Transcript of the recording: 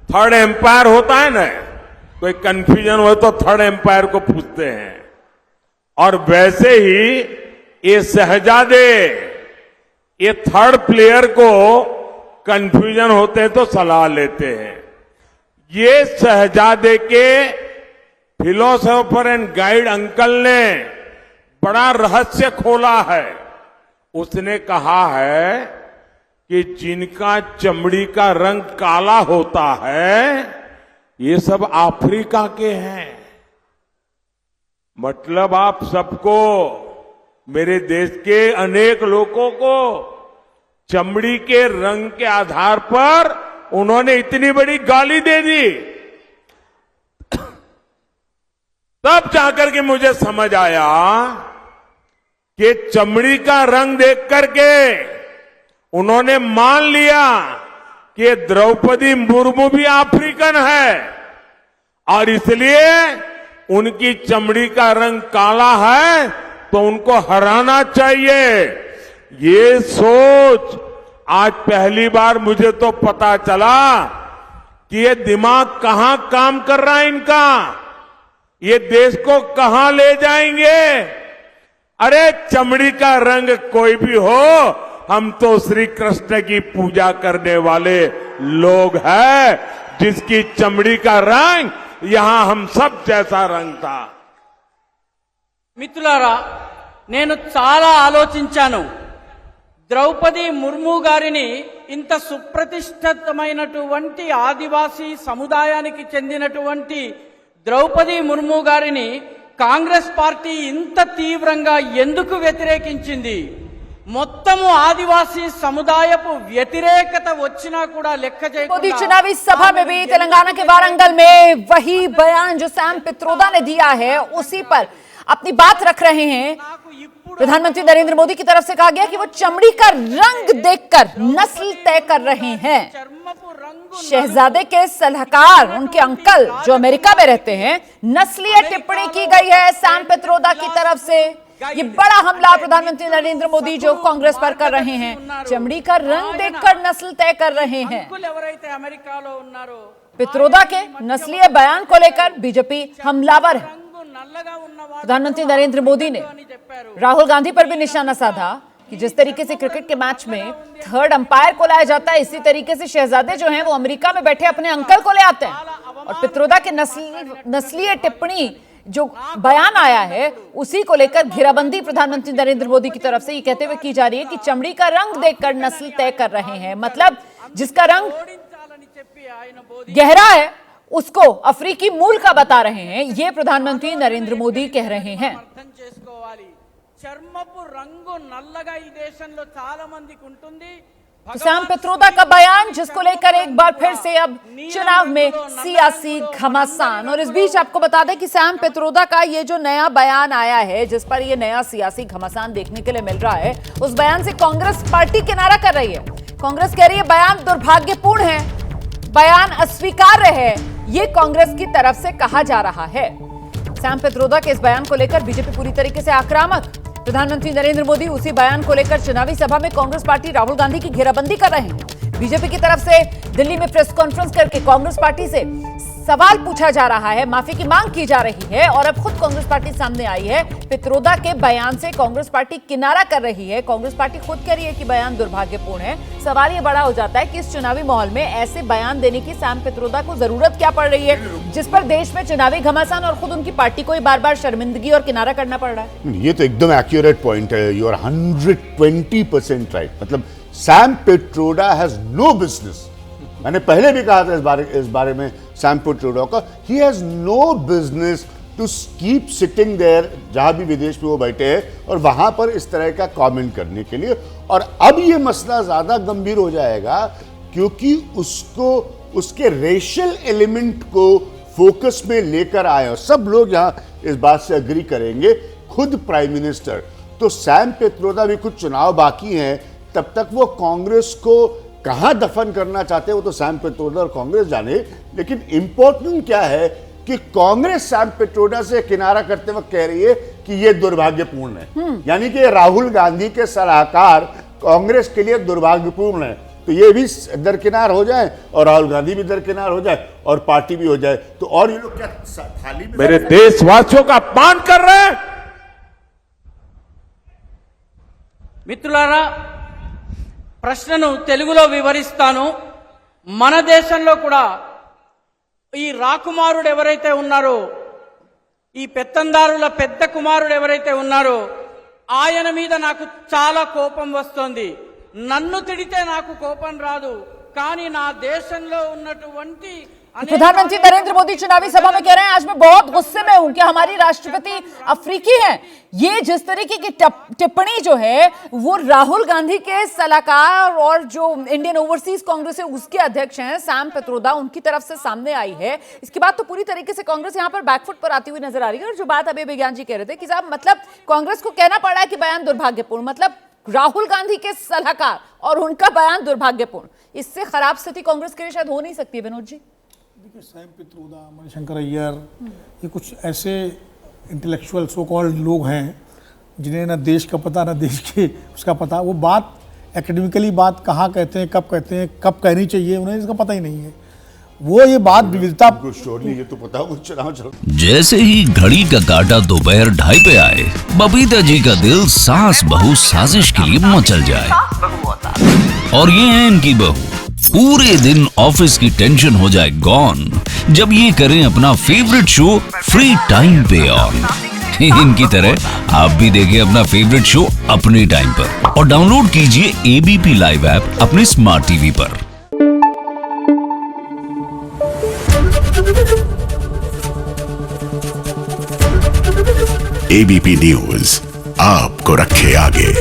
Third umpire होता है ना, कोई कंफ्यूजन हो तो थर्ड एम्पायर को पूछते हैं। और वैसे ही ये शहजादे, ये थर्ड प्लेयर को कंफ्यूजन होते हैं तो सलाह लेते हैं। ये शहजादे के फिलोसोफर एंड गाइड अंकल ने बड़ा रहस्य खोला है। उसने कहा है कि जिनका चमड़ी का रंग काला होता है ये सब अफ्रीका के हैं। मतलब आप सबको, मेरे देश के अनेक लोगों को चमड़ी के रंग के आधार पर उन्होंने इतनी बड़ी गाली दे दी। तब जाकर के मुझे समझ आया कि चमड़ी का रंग देख करके उन्होंने मान लिया कि द्रौपदी मुर्मू भी अफ्रीकन है और इसलिए उनकी चमड़ी का रंग काला है तो उनको हराना चाहिए। ये सोच आज पहली बार मुझे तो पता चला कि ये दिमाग कहां काम कर रहा है इनका, ये देश को कहां ले जाएंगे। अरे चमड़ी का रंग कोई भी हो, हम तो श्री कृष्ण की पूजा करने वाले लोग हैं, जिसकी चमड़ी का रंग यहां हम सब जैसा रंग था। మిత్రులారా, నేను చాలా ఆలోచించాను. ద్రౌపది ముర్ము గారిని ఇంత సుప్రతిష్ఠితమైనటువంటి ఆదివాసీ సముదాయానికి చెందినటువంటి ద్రౌపది ముర్ము గారిని కాంగ్రెస్ పార్టీ ఇంత తీవ్రంగా ఎందుకు వ్యతిరేకించింది? మొత్తము ఆదివాసీ సముదాయపు వ్యతిరేకత వచ్చినా కూడా లెక్క చేయకుండా मोदी चुनावी सभा में भी तेलंगाना के वारंगल में वही बयान जो सैम पित्रोदा ने दिया है उसी पर अपनी बात रख रहे हैं। प्रधानमंत्री नरेंद्र मोदी की तरफ से कहा गया कि वो चमड़ी का रंग देखकर नस्ल तय कर रहे हैं। शहजादे के सलाहकार, उनके अंकल जो अमेरिका में रहते हैं, नस्लीय टिप्पणी की गई है सैम पित्रोदा की तरफ से। ये बड़ा हमला प्रधानमंत्री नरेंद्र मोदी जो कांग्रेस पर कर रहे हैं, चमड़ी का रंग देखकर नस्ल तय कर रहे हैं। पित्रोदा के नस्लीय बयान को लेकर बीजेपी हमलावर है। प्रधानमंत्री नरेंद्र मोदी ने राहुल गांधी पर भी निशाना साधा कि जिस तरीके से क्रिकेट के मैच में थर्ड अंपायर को लाया जाता है, इसी तरीके से शहजादे जो हैं वो अमेरिका में बैठे अपने अंकल को ले आते हैं। और पित्रोदा के नस्लीय टिप्पणी जो बयान आया है उसी को लेकर घेराबंदी प्रधानमंत्री नरेंद्र मोदी की तरफ से ये कहते हुए की जा रही है कि चमड़ी का रंग देखकर नस्ल तय कर रहे हैं। मतलब जिसका रंग गहरा है उसको अफ्रीकी मूल का बता रहे हैं, ये प्रधानमंत्री नरेंद्र मोदी कह रहे हैं। सैम पित्रोदा का बयान जिसको लेकर एक बार फिर से अब चुनाव में सियासी घमासान। और इस बीच आपको बता दें कि सैम पित्रोदा का ये जो नया बयान आया है जिस पर ये नया सियासी घमासान देखने के लिए मिल रहा है, उस बयान से कांग्रेस पार्टी किनारा कर रही है। कांग्रेस कह रही है बयान दुर्भाग्यपूर्ण है, बयान अस्वीकार्य है, ये कांग्रेस की तरफ से कहा जा रहा है। सैम पित्रोदा के इस बयान को लेकर बीजेपी पूरी तरीके से आक्रामक। प्रधानमंत्री नरेंद्र मोदी उसी बयान को लेकर चुनावी सभा में कांग्रेस पार्टी राहुल गांधी की घेराबंदी कर रहे हैं। बीजेपी की तरफ से दिल्ली में प्रेस कॉन्फ्रेंस करके कांग्रेस पार्टी से सवाल पूछा जा रहा है, माफी की मांग की जा रही है और अब खुद कांग्रेस पार्टी सामने आई है। पित्रोदा के बयान से कांग्रेस पार्टी किनारा कर रही है। कांग्रेस पार्टी खुद कह रही है कि बयान दुर्भाग्यपूर्ण है। सवाल ये बड़ा हो जाता है कि इस चुनावी माहौल में ऐसे बयान देने की सैम पित्रोदा को जरूरत क्या पड़ रही है, जिस पर देश में चुनावी घमासान और खुद उनकी पार्टी को ही बार बार शर्मिंदगी और किनारा करना पड़ रहा है। ये तो एकदम एक्यूरेट पॉइंट है। You are 120% right. मतलब Sam Pitroda has no business, मैंने पहले भी कहा था इस बारे में सैम पित्रोदा का, he has no business to keep sitting there, जहां भी विदेश में वो बैठे हैं और वहां पर इस तरह का कमेंट करने के लिए। और अब ये मसला ज्यादा गंभीर हो जाएगा क्योंकि उसको उसके रेशियल एलिमेंट को फोकस में लेकर आए और सब लोग यहां इस बात से अग्री करेंगे, खुद प्राइम मिनिस्टर। तो सैम पित्रोदा भी कुछ चुनाव बाकी हैं, तब तक वो कांग्रेस को कहां दफन करना चाहते हैं वो तो सैम पित्रोदा और कांग्रेस जाने। लेकिन इंपॉर्टेंट क्या है कि कांग्रेस सैम पित्रोदा से किनारा करते वक्त कह रही है कि यह दुर्भाग्यपूर्ण है। यानी कि राहुल गांधी के सलाहकार कांग्रेस के लिए दुर्भाग्यपूर्ण है। तो ये भी दरकिनार हो जाए और राहुल गांधी भी दरकिनार हो जाए और पार्टी भी हो जाए, तो और ये लोग क्या थाली में मेरे देशवासियों का अपमान कर रहे हैं। మిత్రులారా, ప్రశ్నను తెలుగులో వివరిస్తాను. మన దేశంలో కూడా ఈ రాకుమారుడు ఎవరైతే ఉన్నారో, ఈ పెత్తందారుల పెద్ద కుమారుడు ఎవరైతే ఉన్నారో, ఆయన మీద నాకు చాలా కోపం వస్తుంది. నన్ను తిడితే నాకు కోపం రాదు, కానీ నా దేశంలో ఉన్నటువంటి प्रधानमंत्री नरेंद्र मोदी चुनावी सभा में कह रहे हैं आज मैं बहुत गुस्से में हूं कि हमारी राष्ट्रपति अफ्रीकी हैं। ये जिस तरीके की टिप्पणी जो है वो राहुल गांधी के सलाहकार और जो इंडियन ओवरसीज कांग्रेस है उसके अध्यक्ष हैं सैम पित्रोदा, उनकी तरफ से सामने आई है। इसके बाद तो पूरी तरीके से कांग्रेस यहां पर बैकफुट पर आती हुई नजर आ रही है। और जो बात अभी विज्ञान जी कह रहे थे कि साहब मतलब कांग्रेस को कहना पड़ा है कि बयान दुर्भाग्यपूर्ण, मतलब राहुल गांधी के सलाहकार और उनका बयान दुर्भाग्यपूर्ण, इससे खराब स्थिति कांग्रेस के लिए शायद हो नहीं सकती है। विनोद जी, देखिए सैम पित्रोदा, मणिशंकर अय्यर, ये कुछ ऐसे इंटेलेक्चुअल सो कॉल्ड लोग हैं जिन्हें ना देश का पता ना देश के उसका पता। वो बात एकेडमिकली बात कहाँ कहते हैं, कब कहनी चाहिए, उन्हें इसका पता ही नहीं है। वो ये बात विविधता ये तो पता हो चुनाव चल। जैसे ही घड़ी का काटा दोपहर 2:30 पे आए, बबीता जी का दिल सास बहू साजिश के लिए मचल जाए। और ये है इनकी बहू, पूरे दिन ऑफिस की टेंशन हो जाए गॉन जब ये करें अपना फेवरेट शो फ्री टाइम पे ऑन। इनकी तरह आप भी देखें अपना फेवरेट शो अपने टाइम पर और डाउनलोड कीजिए एबीपी लाइव ऐप अपने स्मार्ट टीवी पर। एबीपी न्यूज आपको रखे आगे।